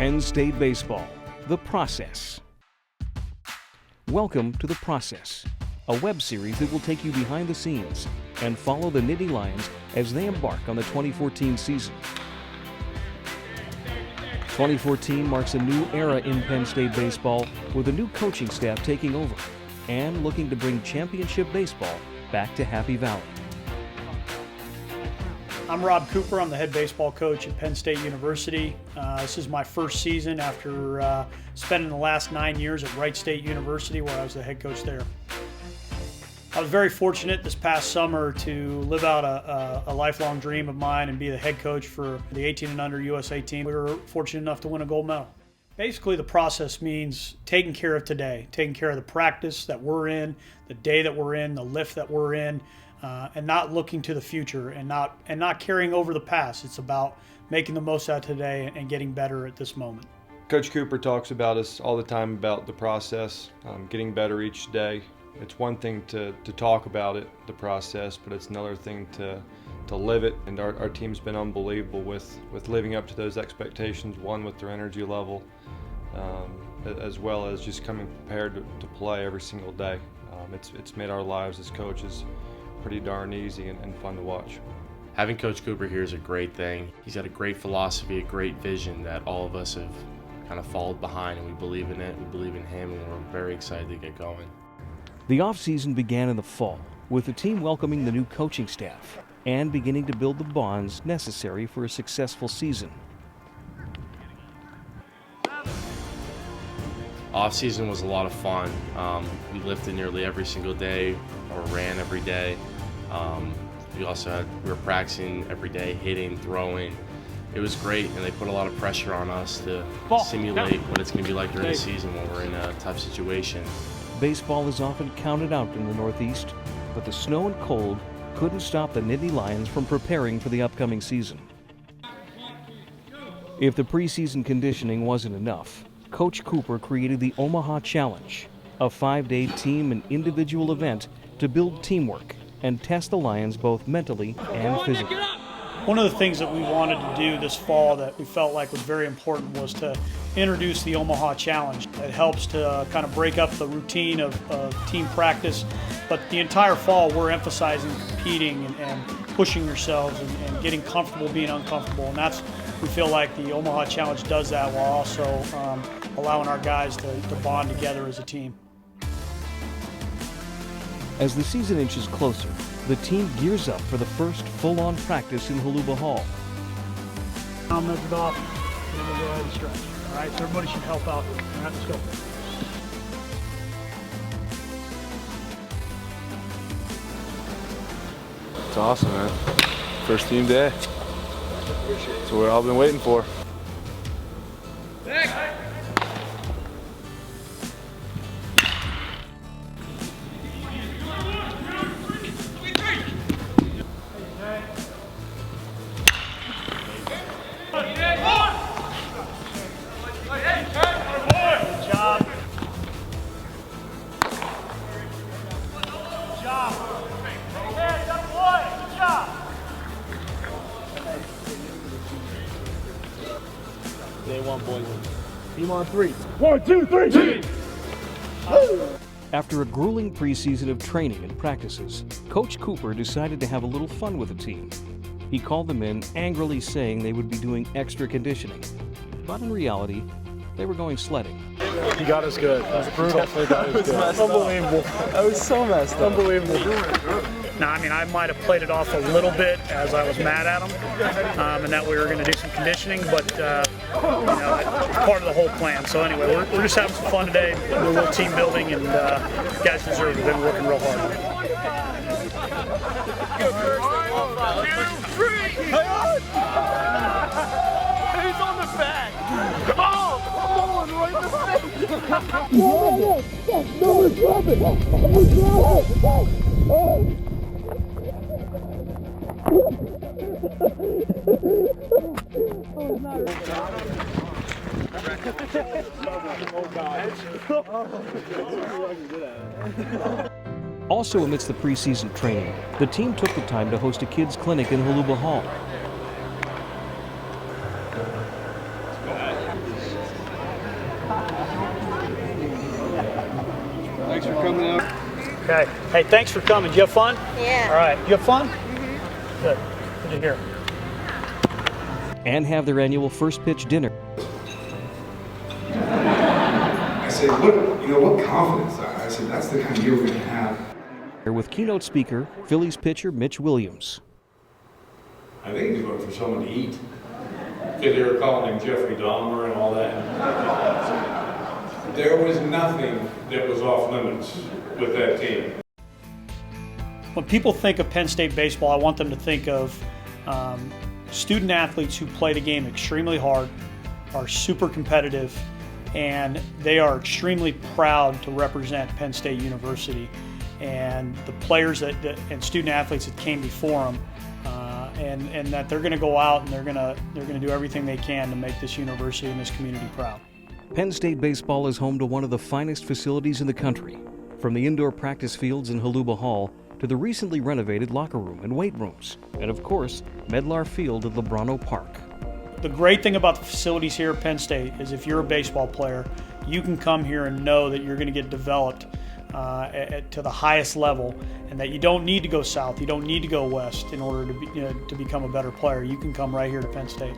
Penn State Baseball, The Process. Welcome to The Process, a web series that will take you behind the scenes and follow the Nittany Lions as they embark on the 2014 season. 2014 marks a new era in Penn State baseball with a new coaching staff taking over and looking to bring championship baseball back to Happy Valley. I'm Rob Cooper. I'm the head baseball coach at Penn State University. This is my first season after spending the last 9 years at Wright State University, where I was the head coach there. I was very fortunate this past summer to live out a lifelong dream of mine and be the head coach for the 18 and under USA team. We were fortunate enough to win a gold medal. Basically, the process means taking care of today, taking care of the practice that we're in, the day that we're in, the lift that we're in, and not looking to the future and not carrying over the past. It's about making the most out of today and getting better at this moment. Coach Cooper talks about us all the time about the process, getting better each day. It's one thing to talk about it, the process, but it's another thing to live it. And our team's been unbelievable with living up to those expectations, one with their energy level, as well as just coming prepared to play every single day. It's made our lives as coaches pretty darn easy and fun to watch. Having Coach Cooper here is a great thing. He's got a great philosophy, a great vision that all of us have kind of followed behind, and we believe in it, we believe in him, and we're very excited to get going. The offseason began in the fall with the team welcoming the new coaching staff and beginning to build the bonds necessary for a successful season. Off-season was a lot of fun. We lifted nearly every single day or ran every day. We were practicing every day, hitting, throwing. It was great, and they put a lot of pressure on us to simulate what it's going to be like during the season when we're in a tough situation. Baseball is often counted out in the Northeast, but the snow and cold couldn't stop the Nittany Lions from preparing for the upcoming season. If the preseason conditioning wasn't enough, Coach Cooper created the Omaha Challenge, a 5-day team and individual event to build teamwork and test the Lions both mentally and physically. One of the things that we wanted to do this fall that we felt like was very important was to introduce the Omaha Challenge. It helps to kind of break up the routine of team practice, but the entire fall we're emphasizing competing and pushing yourselves and getting comfortable being uncomfortable, and we feel like the Omaha Challenge does that while also allowing our guys to bond together as a team. As the season inches closer, the team gears up for the first full-on practice in Holuba Hall. I'll move it off, and we'll go ahead and stretch. All right, so everybody should help out. All right, let's go. It's awesome, man. First team day. That's what we've all been waiting for. Day one, boys. Team on three. 1, 2, 3. After a grueling preseason of training and practices, Coach Cooper decided to have a little fun with the team. He called them in, angrily saying they would be doing extra conditioning. But in reality, they were going sledding. He got us good. That was brutal. Definitely got us good. Unbelievable. I was so messed up. Unbelievable. Now, I mean, I might have played it off a little bit as I was mad at them, and that we were going to do some conditioning, but it's part of the whole plan. So anyway, we're just having some fun today. We're a little team building, and guys deserve it. They've been working real hard. 1, 2, 3. He's on the back. Oh, I'm going right in the face. No, drop it. Also amidst the preseason training, the team took the time to host a kids' clinic in Holuba Hall. for coming out. Okay. Hey, thanks for coming. Did you have fun? Yeah. All right. You have fun? Mm-hmm. Good. Good to hear. And have their annual first pitch dinner. I said, what confidence? I said, that's the kind of year we're going to have. With keynote speaker, Phillies pitcher Mitch Williams. I think he's looking for someone to eat. Because they were calling him Jeffrey Dahmer and all that. There was nothing that was off limits with that team. When people think of Penn State baseball, I want them to think of student athletes who play the game extremely hard, are super competitive, and they are extremely proud to represent Penn State University. And the players and student athletes that came before them, and that they're going to go out and they're going to do everything they can to make this university and this community proud. Penn State baseball is home to one of the finest facilities in the country, from the indoor practice fields in Haluba Hall to the recently renovated locker room and weight rooms, and of course, Medlar Field at Lubrano Park. The great thing about the facilities here at Penn State is if you're a baseball player, you can come here and know that you're going to get developed to the highest level, and that you don't need to go south, you don't need to go west in order to become a better player. You can come right here to Penn State.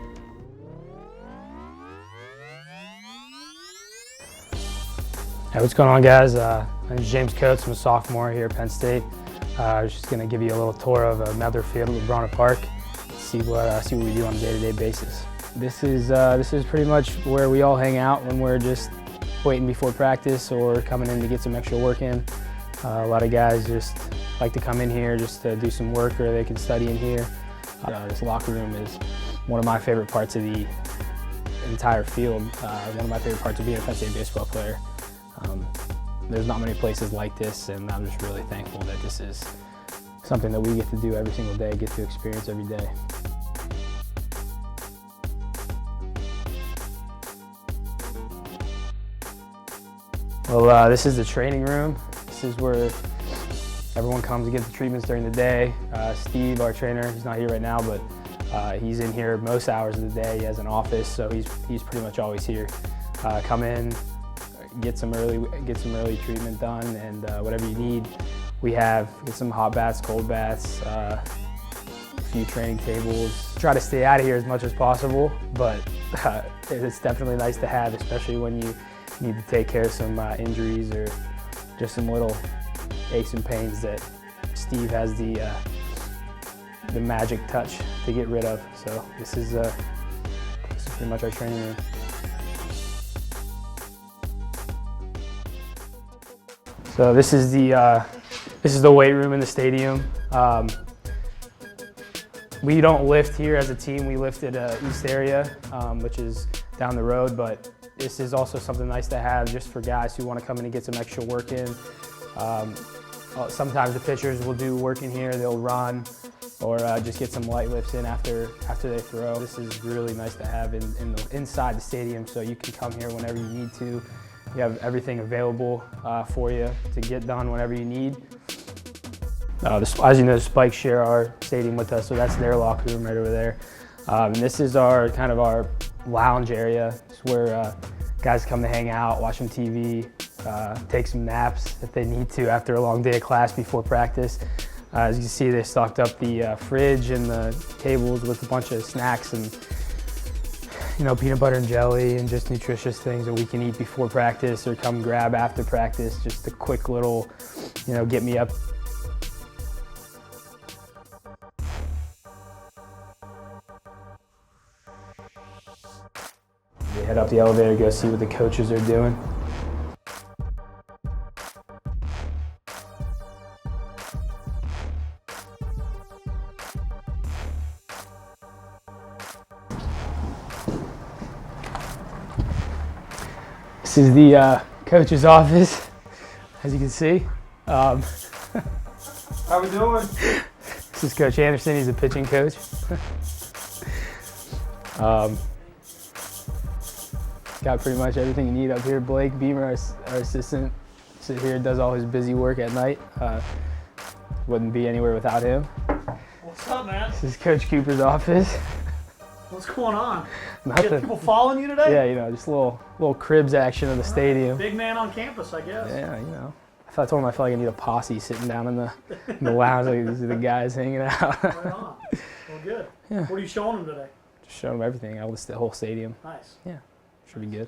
Hey, what's going on, guys? My name is James Coates. I'm a sophomore here at Penn State. I was just going to give you a little tour of Medlar Field at Lubrano Park, see what we do on a day-to-day basis. This is pretty much where we all hang out when we're just waiting before practice or coming in to get some extra work in. A lot of guys just like to come in here just to do some work, or they can study in here. This locker room is one of my favorite parts of the entire field. One of my favorite parts of being a Penn State baseball player. There's not many places like this, and I'm just really thankful that this is something that we get to do every single day, get to experience every day. Well, this is the training room. This is where everyone comes to get the treatments during the day. Steve, our trainer, he's not here right now, but he's in here most hours of the day. He has an office, so he's pretty much always here. Come in, get some early treatment done, and whatever you need, we have. Get some hot baths, cold baths, a few training tables. Try to stay out of here as much as possible, but it's definitely nice to have, especially when you need to take care of some injuries or just some little aches and pains that Steve has the magic touch to get rid of. So this is pretty much our training room. So this is the weight room in the stadium. We don't lift here as a team. We lift at East area, which is down the road, but this is also something nice to have just for guys who want to come in and get some extra work in. Sometimes the pitchers will do work in here. They'll run or just get some light lifts in after they throw. This is really nice to have inside the stadium, so you can come here whenever you need to. You have everything available for you to get done whenever you need. As you know, the Spikes share our stadium with us, so that's their locker room right over there. And this is our lounge area. It's where guys come to hang out, watch some TV, take some naps if they need to after a long day of class before practice. As you can see, they stocked up the fridge and the tables with a bunch of snacks and peanut butter and jelly and just nutritious things that we can eat before practice or come grab after practice. Just a quick little, get me up. We head up the elevator, go see what the coaches are doing. This is the coach's office, as you can see. How we doing? This is Coach Anderson. He's a pitching coach. Got pretty much everything you need up here. Blake Beamer, our assistant, sits here, does all his busy work at night. Wouldn't be anywhere without him. What's up, man? This is Coach Cooper's office. What's going on? Nothing. You got people following you today? Yeah, just little cribs action of the stadium. Big man on campus, I guess. Yeah, I told him I felt like I need a posse sitting down in the lounge. Like, these are the guys hanging out. Right on. Well, good. Yeah. What are you showing them today? Just showing them everything. I list the whole stadium. Nice. Yeah, should be good.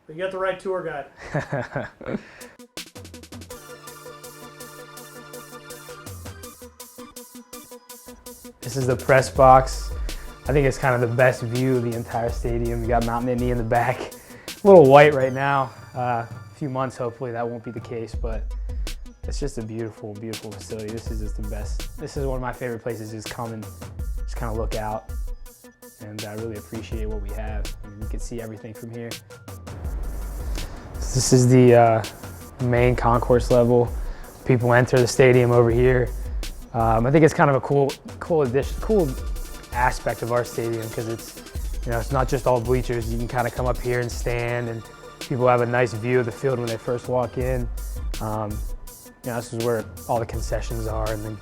You got the right tour guide. This is the press box. I think it's kind of the best view of the entire stadium. You got Mount Nittany in the back. A little white right now. A few months, hopefully, that won't be the case, but it's just a beautiful, beautiful facility. This is just the best. This is one of my favorite places to just come and just kind of look out. And I really appreciate what we have. I mean, you can see everything from here. This is the main concourse level. People enter the stadium over here. I think it's kind of a cool addition, cool aspect of our stadium because it's not just all bleachers. You can kind of come up here and stand, and people have a nice view of the field when they first walk in. This is where all the concessions are and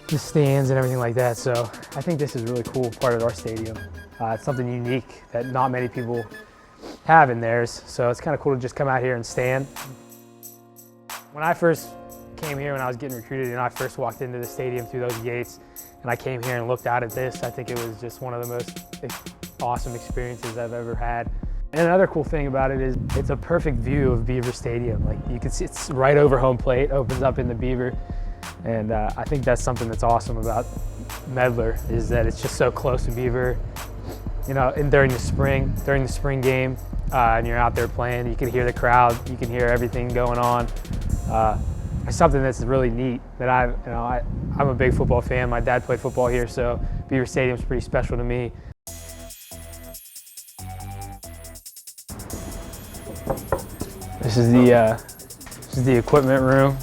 the stands and everything like that. So I think this is a really cool part of our stadium. It's something unique that not many people have in theirs. So it's kind of cool to just come out here and stand. When I first came here, when I was getting recruited and I first walked into the stadium through those gates and I came here and looked out at this, I think it was just one of the most awesome experiences I've ever had. And another cool thing about it is it's a perfect view of Beaver Stadium. Like, you can see it's right over home plate, opens up into Beaver. And I think that's something that's awesome about Medlar, is that it's just so close to Beaver. And during the spring game, and you're out there playing, you can hear the crowd, you can hear everything going on. It's something that's really neat that I'm a big football fan. My dad played football here, so Beaver Stadium's pretty special to me. This is the equipment room.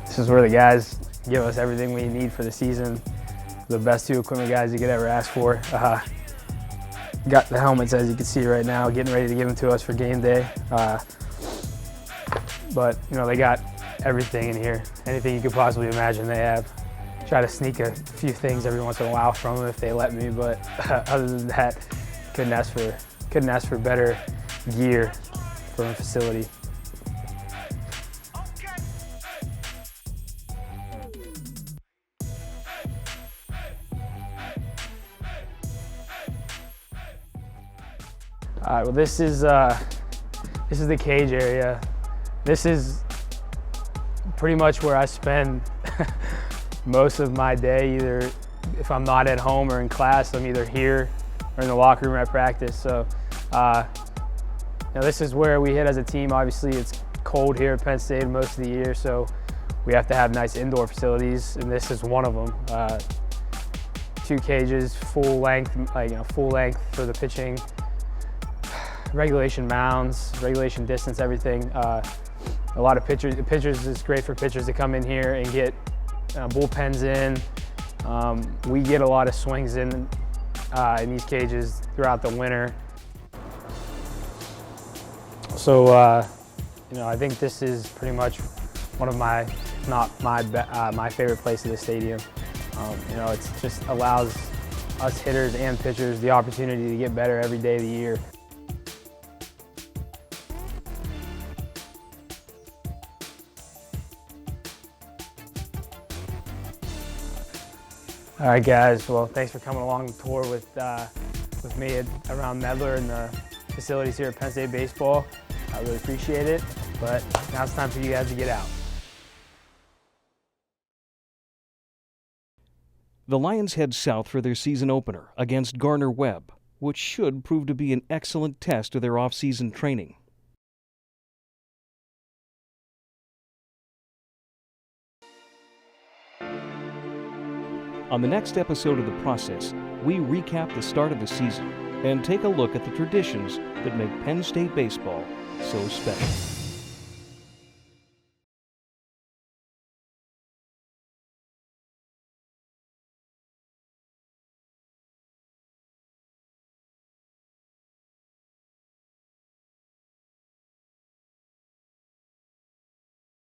This is where the guys give us everything we need for the season. The best 2 equipment guys you could ever ask for. Got the helmets, as you can see right now, getting ready to give them to us for game day. But they got everything in here. Anything you could possibly imagine they have. Try to sneak a few things every once in a while from them if they let me, but other than that, couldn't ask for better gear from a facility. All right, well, this is the cage area. This is pretty much where I spend most of my day. Either if I'm not at home or in class, I'm either here or in the locker room at practice. So this is where we hit as a team. Obviously, it's cold here at Penn State most of the year, so we have to have nice indoor facilities, and this is one of them. 2 cages, full length for the pitching. Regulation mounds, regulation distance, everything. A lot of pitchers. It's great for pitchers to come in here and get bullpens in. We get a lot of swings in these cages throughout the winter. So I think this is pretty much one of my, if not my favorite place in the stadium. It just allows us hitters and pitchers the opportunity to get better every day of the year. All right, guys. Well, thanks for coming along the tour with me around Medlar and the facilities here at Penn State Baseball. I really appreciate it. But now it's time for you guys to get out. The Lions head south for their season opener against Gardner-Webb, which should prove to be an excellent test of their off-season training. On the next episode of The Process, we recap the start of the season and take a look at the traditions that make Penn State baseball so special.